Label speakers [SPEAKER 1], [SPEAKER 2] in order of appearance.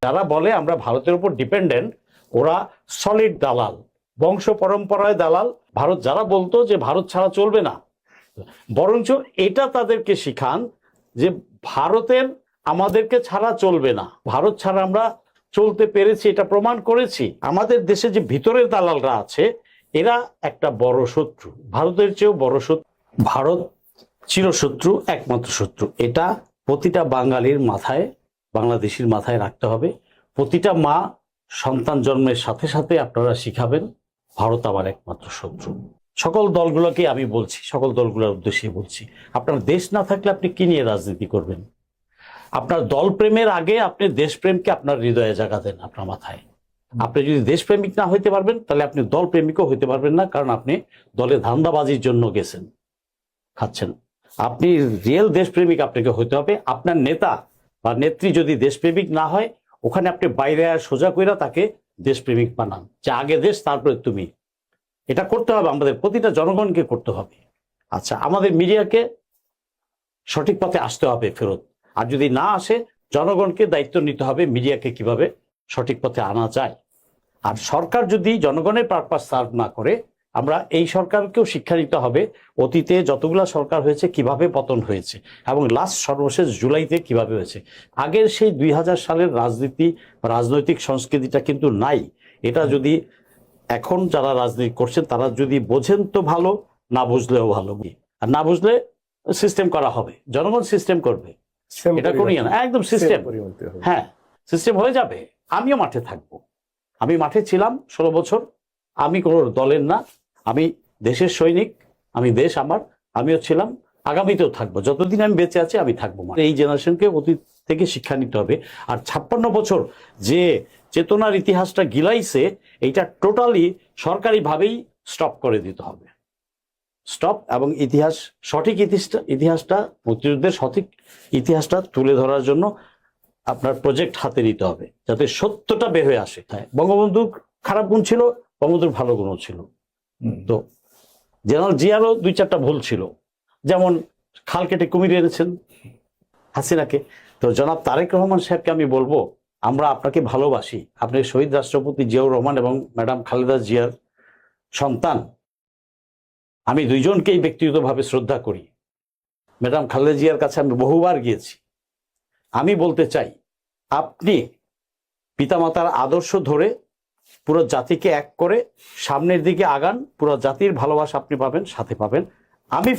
[SPEAKER 1] যারা বলে আমরা ভারতের উপর ডিপেন্ডেন্ট, ওরা সলিড দালাল, বংশ পরম্পরায় দালাল। ভারত যারা বলতো যে ভারত ছাড়া চলবে না, বরঞ্চ এটা তাদেরকে শিখান যে ভারতের আমাদেরকে ছাড়া চলবে না, ভারত ছাড়া আমরা চলতে পেরেছি, এটা প্রমাণ করেছি। আমাদের দেশে যে ভিতরের দালালরা আছে এরা একটা বড় শত্রু, ভারতের চেয়েও বড় শত্রু। ভারত চিরশত্রু, একমাত্র শত্রু। এটা প্রতিটা বাঙালির মাথায়, বাংলাদেশির মাথায় রাখতে হবে। প্রতিটা মা সন্তান জন্মের সাথে সাথে আপনারা শিখাবেন ভারত আমার একমাত্র শত্রু। সকল দলগুলোকে আমি বলছি, সকল দলগুলোর উদ্দেশ্যে বলছি, আপনার দেশ না থাকলে আপনি কি নিয়ে রাজনীতি করবেন? আপনার দল প্রেমের আগে আপনি দেশপ্রেমকে আপনার হৃদয়ে জায়গা দেন, আপনার মাথায়। আপনি যদি দেশপ্রেমিক না হইতে পারবেন তাহলে আপনি দল প্রেমিকও হইতে পারবেন না, কারণ আপনি দলে ধান্দাবাজির জন্য গেছেন, খাচ্ছেন। আপনি রিয়েল দেশপ্রেমিক আপনাকে হইতে হবে। আপনার নেতা বা নেত্রী যদি দেশপ্রেমিক না হয়, ওখানে আপনি বাইরে সোজা কইরা তাকে দেশপ্রেমিক বানান, যে আগে দেশ তারপরে তুমি। এটা করতে হবে, আমাদের প্রতিটা জনগণকে করতে হবে। আচ্ছা, আমাদের মিডিয়াকে সঠিক পথে আসতে হবে ফেরত। আর যদি না আসে, জনগণকে দায়িত্ব নিতে হবে মিডিয়াকে কিভাবে সঠিক পথে আনা যায়। আর সরকার যদি জনগণের পারপাস সার্ভ না করে, আমরা এই সরকারকেও শিক্ষা দিতে হবে অতীতে যতগুলা সরকার হয়েছে কিভাবে পতন হয়েছে, এবং লাস্ট সর্বশেষ জুলাইতে কিভাবে হয়েছে। আগের সেই 2000 সালের রাজনীতি, রাজনৈতিক সংস্কৃতিটা কিন্তু নাই। এটা যদি এখন যারা রাজনীতি করছেন তারা যদি বোঝেন তো ভালো, না বুঝলেও ভালো। আর না বুঝলে সিস্টেম করা হবে, জনগণ সিস্টেম করবে, এটা করিয়ে না, একদম সিস্টেম। হ্যাঁ, সিস্টেম হয়ে যাবে। আমিও মাঠে থাকবো, আমি মাঠে ছিলাম 16 বছর। আমি কোনো দলের না, আমি দেশের সৈনিক, আমি দেশ আমার, আমিও ছিলাম, আগামীতেও থাকবো। যতদিন আমি বেঁচে আছি আমি থাকবো। এই জেনারেশনকে অতীত থেকে শিক্ষা নিতে হবে। আর 56 বছর যে চেতনার ইতিহাসটা গিলাইছে, এইটা টোটালি সরকারিভাবেই স্টপ করে দিতে হবে। স্টপ, এবং ইতিহাস, সঠিক ইতিহাসটা, মুক্তিযুদ্ধের সঠিক ইতিহাসটা তুলে ধরার জন্য আপনার প্রজেক্ট হাতে নিতে হবে, যাতে সত্যটা বের হয়ে আসে। বঙ্গবন্ধুর খারাপ গুণ ছিল, বঙ্গবন্ধুর ভালো গুণও ছিল। তো জেনারেল জিয়ারও 2-4টা ভুল ছিল, যেমন খাল কেটে কুমির এনেছেন হাসিনাকে। তো জনাব তারেক রহমান সাহেবকে আমি বলবো, আমরা আপনাকে ভালোবাসি, আপনি শহীদ রাষ্ট্রপতি জিয়াউর রহমান এবং ম্যাডাম খালেদা জিয়ার সন্তান। আমি দুইজনকেই ব্যক্তিগতভাবে শ্রদ্ধা করি। ম্যাডাম খালেদা জিয়ার কাছে আমি বহুবার গিয়েছি। আমি বলতে চাই, আপনি পিতামাতার আদর্শ ধরে পুরো জাতিকে এক করে সামনের দিকে আগান, পুরো জাতির ভালোবাসা আপনি পাবেন, সাথে পাবেন। আমি